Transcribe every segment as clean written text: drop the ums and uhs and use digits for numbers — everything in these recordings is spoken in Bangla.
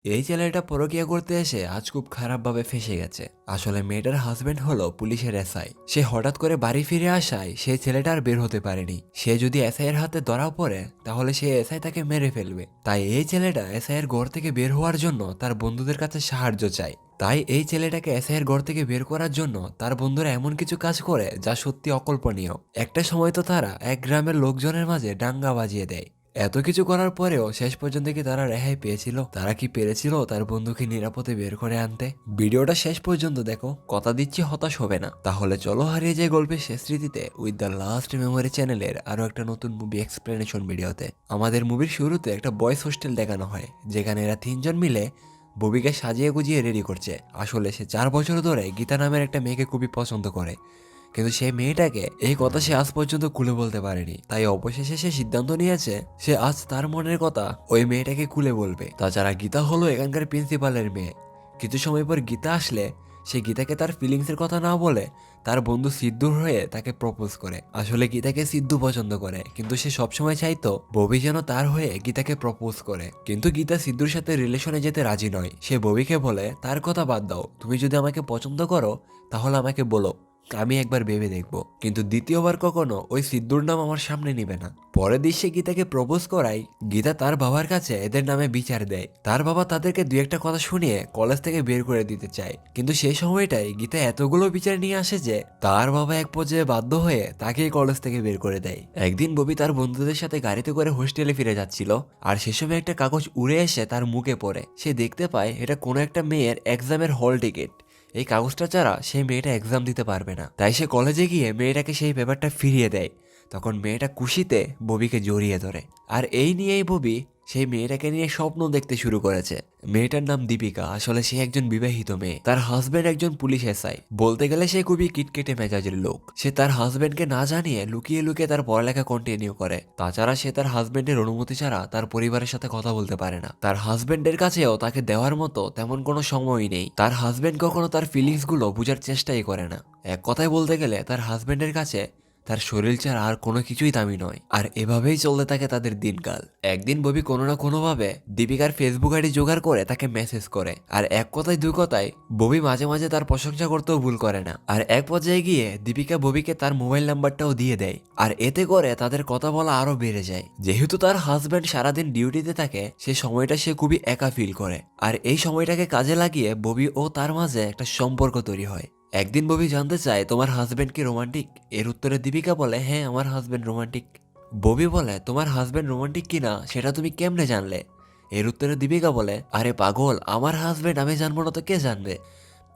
এই ছেলেটা পরকীয়া করতে এসে আজ খুব খারাপভাবে ফেঁসে গেছে। আসলে মেয়েটার হাজবেন্ড হলো পুলিশের এসআই। সে হঠাৎ করে বাড়ি ফিরে আসায় সেই ছেলেটা আর বের হতে পারেনি। সে যদি এসআই এর হাতে ধরা পড়ে তাহলে সে এসআই তাকে মেরে ফেলবে। তাই এই ছেলেটা এসআই এর ঘর থেকে বের হওয়ার জন্য তার বন্ধুদের কাছে সাহায্য চায়। তাই এই ছেলেটাকে এসআই এর ঘর থেকে বের করার জন্য তার বন্ধুরা এমন কিছু কাজ করে যা সত্যি অকল্পনীয়। একটা সময় তো তারা এক গ্রামের লোকজনের মাঝে দাঙ্গা বাজিয়ে দেয়। এত কিছু করার পরেও শেষ পর্যন্ত কি তারা রেহাই পেয়েছিল? তারা কি পেরেছিল তার বন্ধুকে নিরাপদে বের করে আনতে? ভিডিওটা শেষ পর্যন্ত দেখো, কথা দিচ্ছি হতাশ হবে না। তাহলে চলো হারিয়ে যায় গল্পের শেষ স্মৃতিতে উইথ দ্য লাস্ট মেমোরি চ্যানেলের আরো একটা নতুন মুভি এক্সপ্লেনেশন ভিডিওতে। আমাদের মুভির শুরুতে একটা বয়েজ হোস্টেল দেখানো হয়, যেখানে এরা তিনজন মিলে ববিকে সাজিয়ে গুজিয়ে রেডি করছে। আসলে সে 4 বছর ধরে গীতা নামের একটা মেয়েকে খুবই পছন্দ করে, কিন্তু সেই মেয়েটাকে এই কথা সে আজ পর্যন্ত খুলে বলতে পারেনি। তাই অবশেষে সে সিদ্ধান্ত নিয়েছে সে আজ তার মনের কথা ওই মেয়েটাকে খুলে বলবে। তাছাড়া গীতা হলো এখানকার প্রিন্সিপালের মেয়ে। কিছু সময় পর গীতা আসলে সে গীতাকে তার ফিলিংসের কথা না বলে তার বন্ধু সিদ্ধুর হয়ে তাকে প্রপোজ করে। আসলে গীতাকে সিদ্ধু পছন্দ করে, কিন্তু সে সবসময় চাইতো ববি যেন তার হয়ে গীতাকে প্রপোজ করে। কিন্তু গীতা সিদ্ধুর সাথে রিলেশনে যেতে রাজি নয়। সে ববিকে বলে তার কথা বাদ দাও, তুমি যদি আমাকে পছন্দ করো তাহলে আমাকে বলো, আমি একবার ভেবে দেখব, কিন্তু দ্বিতীয়বার কখনো ওই সিদ্ধুর নাম আমার সামনে নিবে না। পরের দৃশ্যে গীতাকে প্রপোজ করাই গীতা তার বাবার কাছে এদের নামে বিচার দেয়। তার বাবা তাদেরকে দু একটা কথা শুনিয়ে কলেজ থেকে বের করে দিতে চায়, কিন্তু সেই সময়টাই গীতা এতগুলো বিচার নিয়ে আসে যে তার বাবা এক পর্যায়ে বাধ্য হয়ে তাকেই কলেজ থেকে বের করে দেয়। একদিন ববি তার বন্ধুদের সাথে গাড়িতে করে হোস্টেলে ফিরে যাচ্ছিল, আর সে সময় একটা কাগজ উড়ে এসে তার মুখে পড়ে। সে দেখতে পায় এটা কোনো একটা মেয়ের এক্সামের হল টিকিট। এই কাগজটা ছাড়া সেই মেয়েটা এক্সাম দিতে পারবে না। তাই সে কলেজে গিয়ে মেয়েটাকে সেই পেপারটা ফিরিয়ে দেয়। তখন মেয়েটা খুশিতে ববিকে জড়িয়ে ধরে, আর এই নিয়েই ববি সেই মেয়েটাকে নিয়ে স্বপ্ন দেখতে শুরু করেছে। মেয়েটার নাম দীপিকা। আসলে সে একজন বিবাহিত মেয়ে। তার হাজবেন্ড একজন পুলিশ এসআই। বলতে গেলে সে খুবই কিটকেটে মেজাজের লোক। সে তার হাজবেন্ডকে না জানিয়ে লুকিয়ে লুকিয়ে তার পড়ালেখা কন্টিনিউ করে। তাছাড়া সে তার হাজবেন্ডের অনুমতি ছাড়া তার পরিবারের সাথে কথা বলতে পারে না। তার হাজবেন্ডের কাছেও তাকে দেওয়ার মতো তেমন কোনো সময়ই নেই। তার হাজবেন্ড কখনো তার ফিলিংস গুলো বোঝার চেষ্টাই করে না। এক কথায় বলতে গেলে তার হাজবেন্ডের কাছে তার শরীর ছাড়া আর কোনো কিছুই দামি নয়। আর এভাবেই চলতে থাকে তাদের দিনকাল। একদিন ববি কোনো না কোনোভাবে দীপিকার ফেসবুক আইডি জোগাড় করে তাকে মেসেজ করে। আর এক কথায় দুই কথায় ববি মাঝে মাঝে তার প্রশংসা করতেও ভুল করে না। আর এক পর্যায়ে গিয়ে দীপিকা ববিকে তার মোবাইল নাম্বারটাও দিয়ে দেয়। আর এতে করে তাদের কথা বলা আরো বেড়ে যায়। যেহেতু তার হাজব্যান্ড সারাদিন ডিউটিতে থাকে, সে সময়টা সে খুবই একা ফিল করে। আর এই সময়টাকে কাজে লাগিয়ে ববি ও তার মাঝে একটা সম্পর্ক তৈরি হয়। একদিন ববি জানতে চায় তোমার হাজবেন্ড কি রোমান্টিক? এর উত্তরে দীপিকা বলে হ্যাঁ, আমার হাজবেন্ড রোমান্টিক। ববি বলে তোমার হাজবেন্ড রোমান্টিক কিনা সেটা তুমি কেমনে জানলে? এর উত্তরে দীপিকা বলে আরে পাগল, আমার হাজবেন্ড আমি জানবো না তো কে জানবে?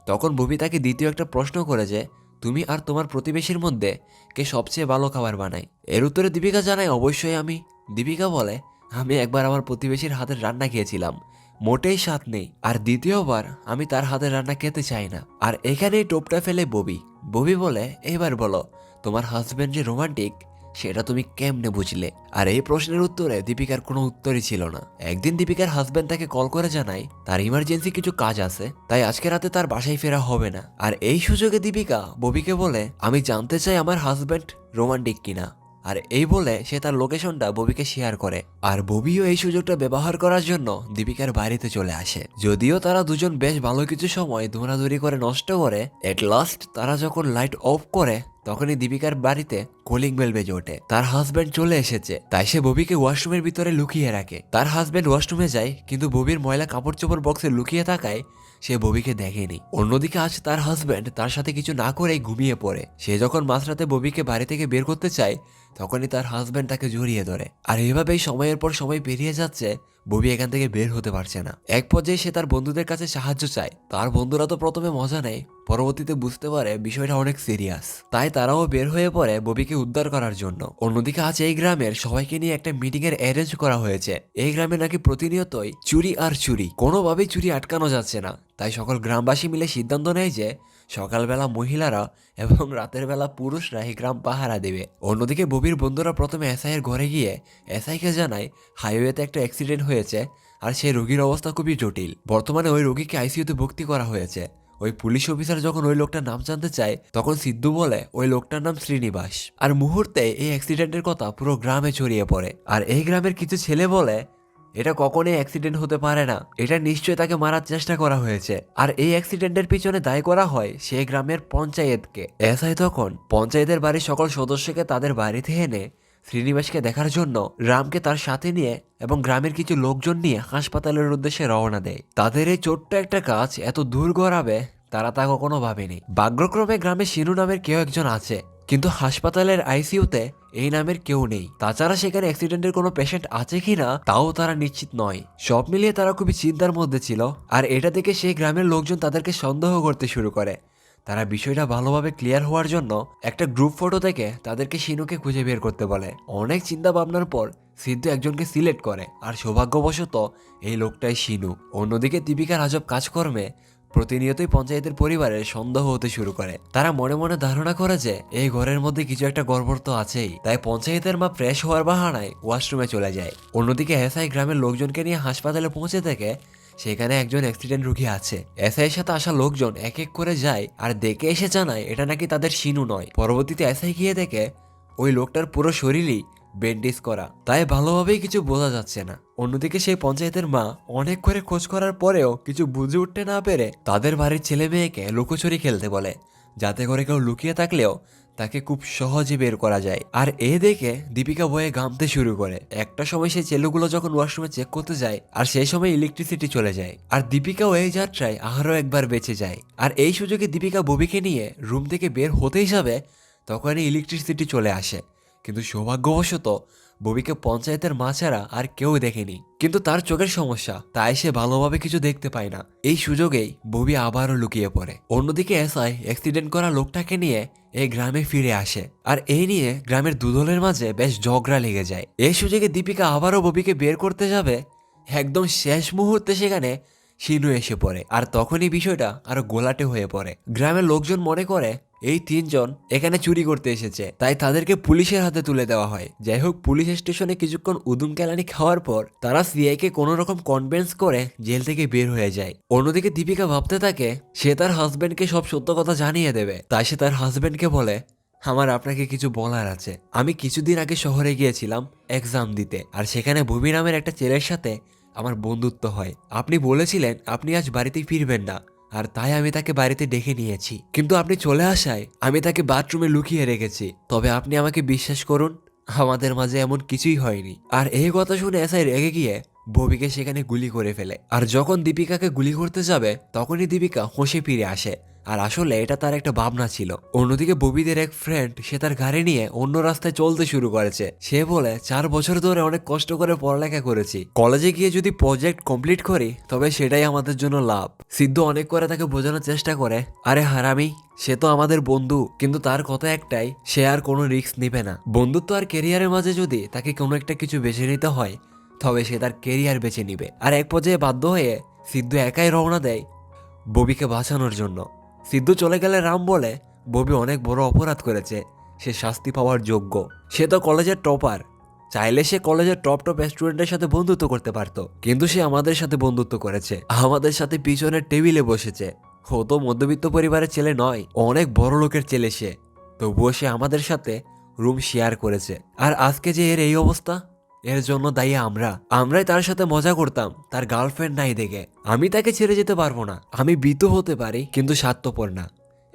তখন ববি তাকে দ্বিতীয় একটা প্রশ্ন করে যে তুমি আর তোমার প্রতিবেশীর মধ্যে কে সবচেয়ে ভালো খাবার বানায়? এর উত্তরে দীপিকা জানায় অবশ্যই আমি। দীপিকা বলে আমি একবার আমার প্রতিবেশীর হাতের রান্না খেয়েছিলাম, মোটেই স্বাদ নেই, আর দ্বিতীয়বার আমি তার হাতের রান্না খেতে চাই না। আর এখানেই টোপটা ফেলে ববি। ববি বলে এবার বলো তোমার হাজবেন্ড যে রোমান্টিক সেটা তুমি কেমনে বুঝলে? আর এই প্রশ্নের উত্তরে দীপিকার কোনো উত্তরই ছিল না। একদিন দীপিকার হাজবেন্ড তাকে কল করে জানায় তার ইমার্জেন্সি কিছু কাজ আছে, তাই আজকে রাতে তার বাসায় ফেরা হবে না। আর এই সুযোগে দীপিকা ববিকে বলে আমি জানতে চাই আমার হাজবেন্ড রোমান্টিক কিনা। আর এই বলে সে তার লোকেশনটা ববিকে শেয়ার করে। আর ববিও এই সুযোগটা ব্যবহার করার জন্য দীপিকার বাড়িতে চলে আসে। যদিও তারা দুজন বেশ ভালো কিছু সময় দৌড়াদৌড়ি করে নষ্ট করে, এট লাস্ট তারা যখন লাইট অফ করে তখনই দীপিকার বাড়িতে কলিং বেল বেজে ওঠে। তার হাজবেন্ড চলে এসেছে, তাই সে ববিকে ওয়াশরুমের ভিতরে লুকিয়ে রাখে। তার হাজবেন্ড ওয়াশরুমে যায়, কিন্তু ববির ময়লা কাপড় চোপড় বক্সে লুকিয়ে থাকায় সে ববিকে দেখেনি। অন্যদিকে আজ তার হাজবেন্ড তার সাথে কিছু না করেই ঘুমিয়ে পড়ে। সে যখন মাঝরাতে ববিকে বাড়ি থেকে বের করতে চায় তখনই তার হাজবেন্ড তাকে জড়িয়ে ধরে। আর এভাবেই সময়ের পর সময় পেরিয়ে যাচ্ছে, ববি এখান থেকে বের হতে পারছে না। এক পর্যায়ে সে তার বন্ধুদের কাছে সাহায্য চায়। তার বন্ধুরা তো প্রথমে মজা নেয়, পরবর্তীতে বুঝতে পারে বিষয়টা অনেক সিরিয়াস, তাই তারাও বের হয়ে পড়ে ববিকে উদ্ধার করার জন্য। অন্যদিকে আজ এই গ্রামের সবাইকে নিয়ে একটা মিটিং এর অ্যারেঞ্জ করা হয়েছে। এই গ্রামে নাকি প্রতিনিয়তই চুরি আর চুরি, কোনোভাবেই চুরি আটকানো যাচ্ছে না। তাই সকল গ্রামবাসী মিলে সিদ্ধান্ত নেয় যে সকালবেলা মহিলারা এবং রাতের বেলা পুরুষরা এই গ্রাম পাহারা দেবে। অন্যদিকে ববির বন্ধুরা প্রথমে এসআই এর ঘরে গিয়ে এসআইকে জানায় হাইওয়েতে একটা অ্যাক্সিডেন্ট হয়েছে, আর সেই রোগীর অবস্থা খুবই জটিল। বর্তমানে ওই রোগীকে আইসিইউতে ভর্তি করা হয়েছে। ওই পুলিশ অফিসার যখন ওই লোকটার নাম জানতে চায় তখন সিদ্ধু বলে ওই লোকটার নাম শ্রীনিবাস। আর মুহূর্তে এই অ্যাক্সিডেন্টের কথা পুরো গ্রামে ছড়িয়ে পড়ে। আর এই গ্রামের কিছু ছেলে বলে এটা কখনোই অ্যাক্সিডেন্ট হতে পারে না, এটা নিশ্চয়ই তাকে মারার চেষ্টা করা হয়েছে। আর এই অ্যাক্সিডেন্টের পিছনে দায়ী করা হয় সেই গ্রামের পঞ্চায়েতকে। এসআই তখন পঞ্চায়েতের বাড়ির সকল সদস্যকে তাদের বাড়িতে এনে শ্রীনিবাসকে দেখার জন্য রামকে তার সাথে নিয়ে এবং গ্রামের কিছু লোকজন নিয়ে হাসপাতালের উদ্দেশ্যে রওনা দেয়। তাদের এই ছোট্ট একটা কাজ এত দূর গড়াবে তারা তা কখনো ভাবেনি। ভাগ্যক্রমে গ্রামে শিনু নামের কেউ একজন আছে, কিন্তু হাসপাতালের আইসিইউতে এই নামের কেউ নেই। তাছাড়া সেখানে অ্যাক্সিডেন্টের কোনো পেশেন্ট আছে কিনা তাও তারা নিশ্চিত নয়। সব মিলিয়ে তারা খুবই চিন্তার মধ্যে ছিল। আর এটা দেখে সেই গ্রামের লোকজন তাদেরকে সন্দেহ করতে শুরু করে। তারা বিষয়টা ভালোভাবে ক্লিয়ার হওয়ার জন্য একটা গ্রুপ ফটো থেকে তাদেরকে শিনুকে খুঁজে বের করতে বলে। অনেক চিন্তা ভাবনার পর সিদ্ধু একজনকে সিলেক্ট করে, আর সৌভাগ্যবশত এই লোকটাই শিনু। অন্যদিকে দীপিকার আজব কাজকর্মে প্রতিনিয়তই পঞ্চায়েতের পরিবারের সন্দেহ হতে শুরু করে। তারা মনে মনে ধারণা করে যে এই ঘরের মধ্যে কিছু একটা গড়বড় তো আছেই। তাই পঞ্চায়েতের মা ফ্রেশ হওয়ার বাহানায় ওয়াশরুমে চলে যায়। অন্যদিকে এসআই গ্রামের লোকজনকে নিয়ে হাসপাতালে পৌঁছে থেকে সেখানে একজন অ্যাক্সিডেন্ট রোগী আছে। এসআইয়ের সাথে আসা লোকজন এক এক করে যায় আর দেখে এসে জানায় এটা নাকি তাদের শিনু নয়। পরবর্তীতে এসআই গিয়ে দেখে ওই লোকটার পুরো শরীরই ব্যান্ডেজ করা, তাই ভালোভাবেই কিছু বোঝা যাচ্ছে না। অন্যদিকে সেই পঞ্চায়েতের মা অনেক করে খোঁজ করার পরেও কিছু বুঝে উঠতে না পেরে তাদের বাড়ির ছেলে মেয়েকে লুকোচুরি খেলতে বলে, যাতে করে কেউ লুকিয়ে থাকলেও তাকে খুব সহজে বের করা যায়। আর এ দেখে দীপিকা ভয়ে ঘামতে শুরু করে। একটা সময় সেই ছেলেগুলো যখন ওয়াশরুমে চেক করতে যায় আর সেই সময় ইলেকট্রিসিটি চলে যায়, আর দীপিকাও এই যাত্রায় আরো একবার বেঁচে যায়। আর এই সুযোগে দীপিকা ববিকে নিয়ে রুম থেকে বের হতেই যাবে, তখনই ইলেকট্রিসিটি চলে আসে। কিন্তু সৌভাগ্যবশত ববিকে পঞ্চায়েতের মা ছাড়া আর কেউ দেখেনি। কিন্তু তার চোখের সমস্যা, তাই সে ভালোভাবে কিছু দেখতে পায় না। এই সুযোগেই ববি আবারও লুকিয়ে পড়ে। অন্যদিকে এসআই অ্যাক্সিডেন্ট করা লোকটাকে নিয়ে এই গ্রামে ফিরে আসে, আর এই নিয়ে গ্রামের দুদলের মাঝে বেশ ঝগড়া লেগে যায়। এই সুযোগে দীপিকা আবারও ববিকে বের করতে যাবে, একদম শেষ মুহূর্তে সেখানে শিনু এসে পড়ে। আর তখনই বিষয়টা আরো গোলাটে হয়ে পড়ে। গ্রামের লোকজন মনে করে এই তিনজন এখানে চুরি করতে এসেছে, তাই তাদেরকে পুলিশের হাতে তুলে দেওয়া হয়। যাই হোক, পুলিশ স্টেশনে কিছুক্ষণ উদুম কেলানি খাওয়ার পর তারা সিআইকে কোনো রকম কনভিন্স করে জেল থেকে বের হয়ে যায়। অন্যদিকে দীপিকা ভাবতে থাকে সে তার হাজবেন্ডকে সব সত্য কথা জানিয়ে দেবে। তাই সে তার হাজবেন্ডকে বলে, আমার আপনাকে কিছু বলার আছে। আমি কিছুদিন আগে শহরে গিয়েছিলাম এক্সাম দিতে, আর সেখানে ভূমি নামের একটা ছেলের সাথে আমার বন্ধুত্ব হয়। আপনি বলেছিলেন আপনি আজ বাড়িতে ফিরবেন না, আর তাই আমি তাকে বাড়িতে ডেকে নিয়েছি। কিন্তু আপনি চলে আসায় আমি তাকে বাথরুমে লুকিয়ে রেখেছি। তবে আপনি আমাকে বিশ্বাস করুন, আমাদের মাঝে এমন কিছুই হয়নি। আর এই কথা শুনে এসআই রেগে গিয়ে ববিকে সেখানে গুলি করে ফেলে। আর যখন দীপিকাকে গুলি করতে যাবে তখনই দীপিকা হোশে ফিরে আসে। আর আসলে এটা তার একটা ভাবনা ছিল। অন্যদিকে ববিদের এক ফ্রেন্ড সে তার গাড়ি নিয়ে অন্য রাস্তায় চলতে শুরু করেছে। সে বলে 4 বছর ধরে অনেক কষ্ট করে পড়ালেখা করেছি, কলেজে গিয়ে যদি প্রজেক্ট কমপ্লিট করি তবে সেটাই আমাদের জন্য লাভ। সিদ্ধু অনেক করে তাকে বোঝানোর চেষ্টা করে, আরে হারামি, সে তো আমাদের বন্ধু। কিন্তু তার কথা একটাই, সে আর কোনো রিস্ক নিবে না। বন্ধুত্ব আর কেরিয়ারের মাঝে যদি তাকে কোনো একটা কিছু বেছে নিতে হয় তবে সে তার কেরিয়ার বেছে নিবে। আর এক পর্যায়ে বাধ্য হয়ে সিদ্ধু একাই রওনা দেয় ববিকে বাঁচানোর জন্য। সিদ্ধু চলে গেলে রাম বলে ববি অনেক বড় অপরাধ করেছে, সে শাস্তি পাওয়ার যোগ্য। সে তো কলেজের টপার, চাইলে সে কলেজের টপ স্টুডেন্টের সাথে বন্ধুত্ব করতে পারতো, কিন্তু সে আমাদের সাথে বন্ধুত্ব করেছে, আমাদের সাথে পিছনের টেবিলে বসেছে। ও তো মধ্যবিত্ত পরিবারের ছেলে নয়, অনেক বড় লোকের ছেলে সে, তবুও সে আমাদের সাথে রুম শেয়ার করেছে। আর আজকে যে এর এই অবস্থা, এর জন্য দায়ী আমরাই তার সাথে মজা করতাম তার গার্লফ্রেন্ড নাই দেখে। আমি তাকে ছেড়ে যেতে পারবো না, আমি ভীতু হতে পারি কিন্তু স্বার্থপর না।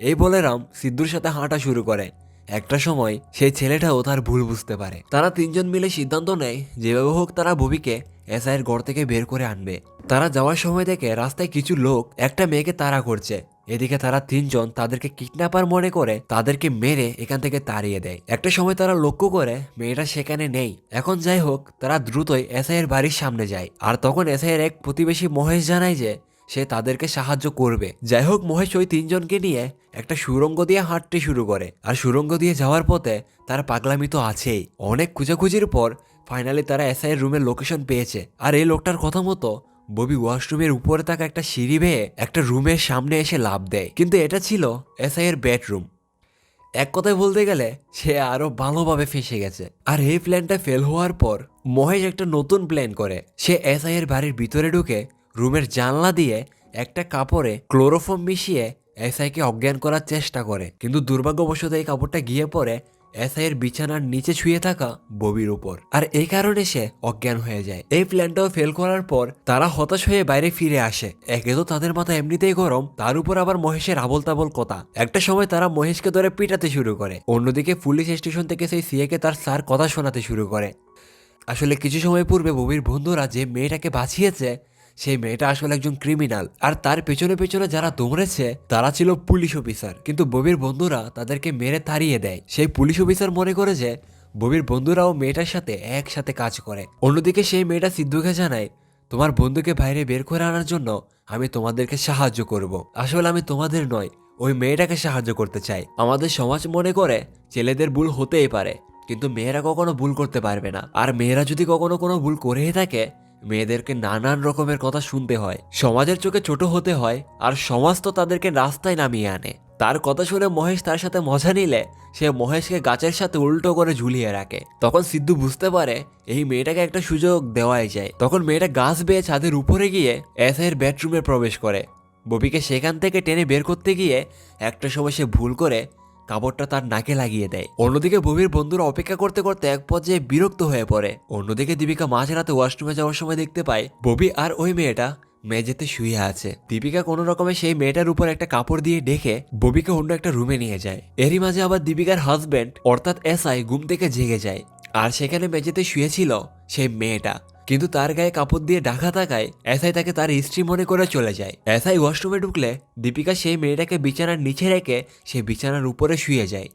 এই বলে রাম সিদ্ধুর সাথে হাঁটা শুরু করে। একটা সময় সেই ছেলেটাও তার ভুল বুঝতে পারে। তারা তিনজন মিলে সিদ্ধান্ত নেয় যেভাবে হোক তারা ববিকে এসআইয়ের ঘর থেকে বের করে আনবে। তারা যাওয়ার সময় দেখে রাস্তায় কিছু লোক একটা মেয়েকে তাড়া করছে। এদিকে তারা তিনজন তাদেরকে কিডন্যাপার মনে করে তাদেরকে মেরে এখান থেকে তাড়িয়ে দেয়। একটা সময় তারা লক্ষ্য করে মেয়েটা সেখানে নেই। এখন যাই হোক, তারা দ্রুতই এসআইয়ের বাড়ির সামনে যায়। আর তখন এসআইয়ের এক প্রতিবেশী মহেশ জানায় যে সে তাদেরকে সাহায্য করবে। যাই হোক, মহেশ ওই তিনজনকে নিয়ে একটা সুড়ঙ্গ দিয়ে হাঁটতে শুরু করে। আর সুড়ঙ্গ দিয়ে যাওয়ার পথে তার পাগলামি তো আছেই। অনেক খোঁজাখুঁজির পর ফাইনালি তারা এসআইয়ের রুমের লোকেশন পেয়েছে। আর এই লোকটার কথা মতো ববি ওয়াশরুমের উপরে থাকা একটা সিঁড়ি বেয়ে একটা রুমের সামনে এসে লাফ দেয়। কিন্তু এটা ছিল এসআইয়ের বেডরুম। এক কথায় বলতে গেলে সে আরো ভালোভাবে ফেঁসে গেছে। আর এই প্ল্যানটা ফেল হওয়ার পর মহেশ একটা নতুন প্ল্যান করে। সে এসআইয়ের বাড়ির ভিতরে ঢুকে রুমের জানলা দিয়ে একটা কাপড়ে ক্লোরোফর্ম মিশিয়ে এসআইকে অজ্ঞান করার চেষ্টা করে। কিন্তু দুর্ভাগ্যবশত এই কাপড়টা গিয়ে পড়ে এসআইয়ের বিছানার নিচে শুয়ে থাকা ববির উপর, আর এই কারণে সে অজ্ঞান হয়ে যায়। এই প্ল্যানটাও ফেল করার পর তারা হতাশ হয়ে বাইরে ফিরে আসে। একে তো তাদের মাথা এমনিতেই গরম, তার উপর আবার মহেশের আবল তাবল কথা। একটা সময় তারা মহেশকে ধরে পিটাতে শুরু করে। অন্যদিকে পুলিশ স্টেশন থেকে সেই সিএকে তার স্যার কথা শোনাতে শুরু করে। আসলে কিছু সময় পূর্বে ববির বন্ধুরা যে মেয়েটাকে বাঁচিয়েছে, সেই মেয়েটা আসলে একজন ক্রিমিনাল, আর তার পেছনে পেছনে যারা দৌড়েছে তারা ছিল পুলিশ অফিসার। কিন্তু ববির বন্ধুরা তাদেরকে মেরে তাড়িয়ে দেয়। সেই পুলিশ অফিসার মনে করে যে ববির বন্ধুরাও মেয়েটার সাথে একসাথে কাজ করে। অন্যদিকে সেই মেয়েটা সিদ্ধুকে জানায়, তোমার বন্ধুকে বাইরে বের করে আনার জন্য আমি তোমাদেরকে সাহায্য করব। আসলে আমি তোমাদের নয়, ওই মেয়েটাকে সাহায্য করতে চাই। আমাদের সমাজ মনে করে ছেলেদের ভুল হতেই পারে, কিন্তু মেয়েরা কখনো ভুল করতে পারবে না। আর মেয়েরা যদি কখনো কোনো ভুল করেই থাকে, মেয়েদেরকে নানান রকমের কথা শুনতে হয়, সমাজের চোখে ছোট হতে হয়, আর সমাজ তো তাদেরকে রাস্তায় নামিয়ে আনে। তার কথা শুনে মহেশ তার সাথে মজা নিলে সে মহেশকে গাছের সাথে উল্টো করে ঝুলিয়ে রাখে। তখন সিদ্ধু বুঝতে পারে এই মেয়েটাকে একটা সুযোগ দেওয়াই যায়। তখন মেয়েটা গাছ বেয়ে ছাদের উপরে গিয়ে এসআইয়ের বেডরুমে প্রবেশ করে। ববিকে সেখান থেকে টেনে বের করতে গিয়ে একটা সময় সে ভুল করে কাপড়টা তার নাকে লাগিয়ে দেয়। অন্যদিকে ববির বন্ধুরা অপেক্ষা করতে করতে এক পর্যায়ে বিরক্ত হয়ে পড়ে। অন্যদিকে দীপিকা মাঝরাতে ওয়াশরুমে যাওয়ার সময় দেখতে পায় ববি আর ওই মেয়েটা মেঝেতে শুয়ে আছে। দীপিকা কোনো রকমে সেই মেয়েটার উপর একটা কাপড় দিয়ে ঢেকে ববিকে অন্য একটা রুমে নিয়ে যায়। এরই মাঝে আবার দীপিকার হাজবেন্ড অর্থাৎ এসআই ঘুম থেকে জেগে যায়, আর সেখানে মেঝেতে শুয়েছিল সেই মেয়েটা। কিন্তু তার গায়ে কাপড় দিয়ে ঢাকা থাকায় এসআই তাকে তার স্ত্রী মনে করে চলে যায়। এসআই ওয়াশরুমে ঢুকলে দীপিকা সেই মেয়েটাকে বিছানার নিচে রেখে সে বিছানার উপরে শুয়ে যায়।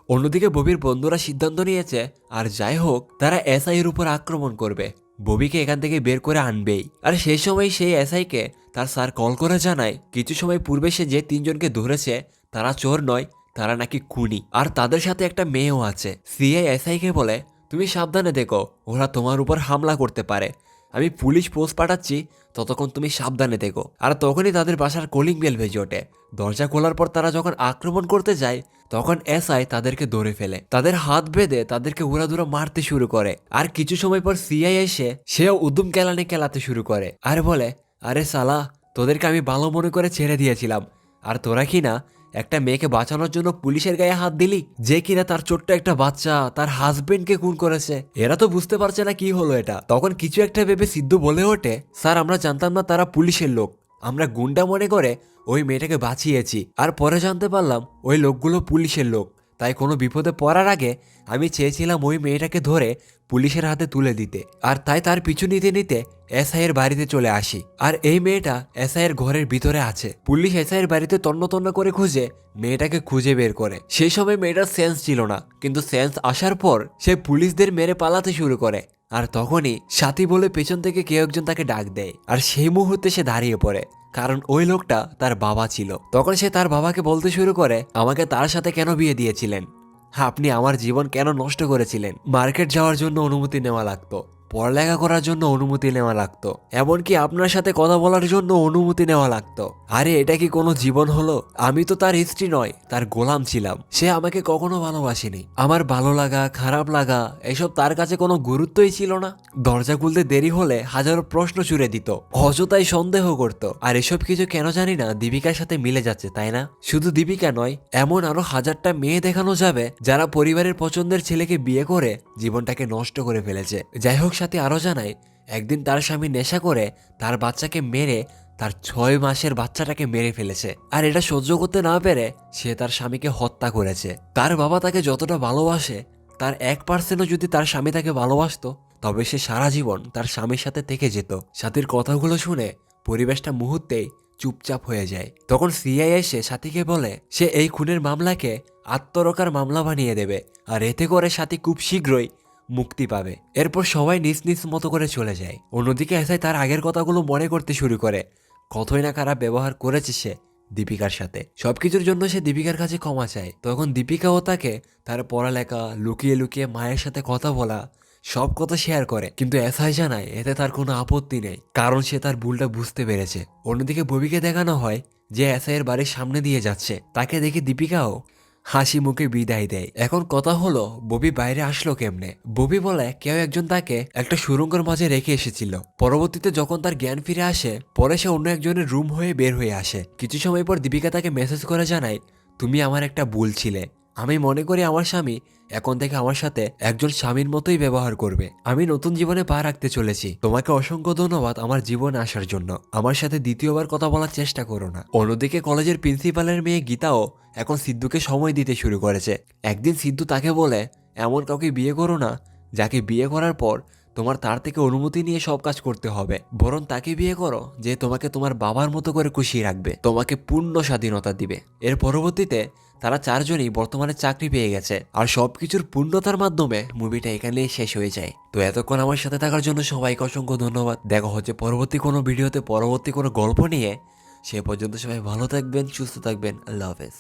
অন্যদিকে ববির বন্ধুরা সিদ্ধান্ত নিয়েছে আর যাই হোক তারা এসআই এর উপর আক্রমণ করবে, ববিকে এখান থেকে বের করে আনবেই। আর সেই সময় সেই এসআইকে তার স্যার কল করে জানায় কিছু সময় পূর্বে সে যে তিনজনকে ধরেছে তারা চোর নয়, তারা নাকি খুনি, আর তাদের সাথে একটা মেয়েও আছে। সিআই এসআইকে বলে, তুমি সাবধানে দেখো, ওরা তোমার উপর হামলা করতে পারে। আমি পুলিশ পোস্ট পাঠাচ্ছি, ততক্ষণ তুমি সাবধানে দেখো। আর তখনই তাদের বাসার কলিং বেল বেজে ওঠে। দরজা খোলার পর তারা যখন আক্রমণ করতে যায় তখন এসআই তাদেরকে ধরে ফেলে, তাদের হাত বেঁধে তাদেরকে উড়াধুরা মারতে শুরু করে। আর কিছু সময় পর সিআই এসে সেও উদ্যম কেলানি খেলাতে শুরু করে আর বলে, আরে সালা, তোদেরকে আমি ভালো মনে করে ছেড়ে দিয়েছিলাম, আর তোরা কি না একটা মেয়েকে বাঁচানোর জন্য পুলিশের গায়ে হাত দিলি, যে কিনা তার ছোট্ট একটা বাচ্চা তার হাজবেন্ডকে খুন করেছে। এরা তো বুঝতে পারছে না কি হলো এটা। তখন কিছু একটা ভেবে সিদ্ধু বলে ওঠে, স্যার আমরা জানতাম না তারা পুলিশের লোক, আমরা গুন্ডা মনে করে ওই মেয়েটাকে বাঁচিয়েছি, আর পরে জানতে পারলাম ওই লোকগুলো পুলিশের লোক। তাই কোনো বিপদে পড়ার আগে আমি চেয়েছিলাম ওই মেয়েটাকে ধরে পুলিশের হাতে তুলে দিতে, আর তাই তার পিছু নিতে নিতে এসআই এর বাড়িতে চলে আসি। আর এই মেয়েটা এসআই এর ঘরের ভিতরে আছে। পুলিশ এসআই এর বাড়িতে তন্ন তন্ন করে খুঁজে মেয়েটাকে খুঁজে বের করে। সেই সময় মেয়েটার সেন্স ছিল না, কিন্তু সেন্স আসার পর সে পুলিশদের মেরে পালাতে শুরু করে। আর তখনই সাথী বলে পেছন থেকে কেউ একজন তাকে ডাক দেয়, আর সেই মুহূর্তে সে দাঁড়িয়ে পড়ে, কারণ ওই লোকটা তার বাবা ছিল। তখন সে তার বাবাকে বলতে শুরু করে, আমাকে তার সাথে কেন বিয়ে দিয়েছিলেন? আপনি আমার জীবন কেন নষ্ট করেছিলেন? মার্কেট যাওয়ার জন্য অনুমতি নেওয়া লাগতো, পড়ালেখা করার জন্য অনুমতি নেওয়া লাগতো, এমনকি আপনার সাথে কথা বলার জন্য অনুমতি নেওয়া লাগতো। আরে এটা কি কোনো জীবন হলো? আমি তো তার স্ত্রী নয়, তার গোলাম ছিলাম। সে আমাকে কখনো ভালোবাসেনি। আমার ভালো লাগা খারাপ লাগা এসব তার কাছে কোনো গুরুত্বই ছিল না। দরজা খুলতে দেরি হলে হাজারো প্রশ্ন ছুড়ে দিত, অযথাই সন্দেহ করত। আর এসব কিছু কেন জানি না দীপিকার সাথে মিলে যাচ্ছে, তাই না? শুধু দীপিকা নয়, এমন আরো হাজারটা মেয়ে দেখানো যাবে যারা পরিবারের পছন্দের ছেলেকে বিয়ে করে জীবনটাকে নষ্ট করে ফেলেছে। যাই হোক, সাথে আরো জানায় একদিন তার স্বামী নেশা করে তার বাচ্চাকে মেরে তার 6 মাসের বাচ্চাটাকে মেরে ফেলেছে। আর এটা সহ্য করতে না পেরে সে তার স্বামীকে হত্যা করেছে। তার বাবা তাকে যতটা ভালোবাসে, তার 1% যদি তার স্বামী তাকে ভালোবাসতো তবে সে সারা জীবন তার স্বামীর সাথে থেকে যেত। সাথীর কথাগুলো শুনে পরিবেশটা মুহূর্তেই চুপচাপ হয়ে যায়। তখন সিআই এসে সাথীকে বলে সে এই খুনের মামলাকে আত্মরক্ষার মামলা বানিয়ে দেবে, আর এতে করে সাথী খুব শীঘ্রই মুক্তি পাবে। এরপর সবাই নিজ নিজ মতো করে চলে যায়। অন্যদিকে এসআই তার আগের কথাগুলো মনে করতে শুরু করে, কতই না খারাপ ব্যবহার করেছে সে দীপিকার সাথে। সবকিছুর জন্য সে দীপিকার কাছে ক্ষমা চায়। তখন দীপিকাও তাকে তার পড়ালেখা, লুকিয়ে লুকিয়ে মায়ের সাথে কথা বলা, সব কথা শেয়ার করে। কিন্তু এসআই জানায় এতে তার কোনো আপত্তি নেই, কারণ সে তার ভুলটা বুঝতে পেরেছে। অন্যদিকে ববিকে দেখানো হয় যে এসআই এর বাড়ির সামনে দিয়ে যাচ্ছে। তাকে দেখে দীপিকাও হাসি মুখে বিদায় দেয়। এখন কথা হলো ববি বাইরে আসলো কেমনে? ববি বলে কেউ একজন তাকে একটা সুড়ঙ্গের মাঝে রেখে এসেছিল। পরবর্তীতে যখন তার জ্ঞান ফিরে আসে, পরে সে অন্য একজনের রুম হয়ে বের হয়ে আসে। কিছু সময় পর দীপিকা তাকে মেসেজ করে জানায়, তুমি আমার একটা ভুল ছিলে, আমি মনে করি আমার স্বামী এখন থেকে আমার সাথে একজন স্বামীর মতোই ব্যবহার করবে। আমি নতুন জীবনে পা রাখতে চলেছি। তোমাকে অসংখ্য ধন্যবাদ আমার জীবনে আসার জন্য। আমার সাথে দ্বিতীয়বার কথা বলার চেষ্টা করো না। অন্যদিকে কলেজের প্রিন্সিপালের মেয়ে গীতাও এখন সিদ্ধুকে সময় দিতে শুরু করেছে। একদিন সিদ্ধু তাকে বলে, এমন কাউকে বিয়ে করো না যাকে বিয়ে করার পর তোমার তার থেকে অনুমতি নিয়ে সব কাজ করতে হবে, বরং তাকে বিয়ে করো যে তোমাকে তোমার বাবার মতো করে খুশি রাখবে, তোমাকে পূর্ণ স্বাধীনতা দিবে। এর পরবর্তীতে তারা চারজনই বর্তমানে চাকরি পেয়ে গেছে, আর সবকিছুর পূর্ণতার মাধ্যমে মুভিটা এখানেই শেষ হয়ে যায়। তো এতক্ষণ আমার সাথে থাকার জন্য সবাইকে অসংখ্য ধন্যবাদ। দেখা হচ্ছে পরবর্তী কোনো ভিডিওতে, পরবর্তী কোনো গল্প নিয়ে। সে পর্যন্ত সবাই ভালো থাকবেন, সুস্থ থাকবেন। আল্লাহ হাফেজ।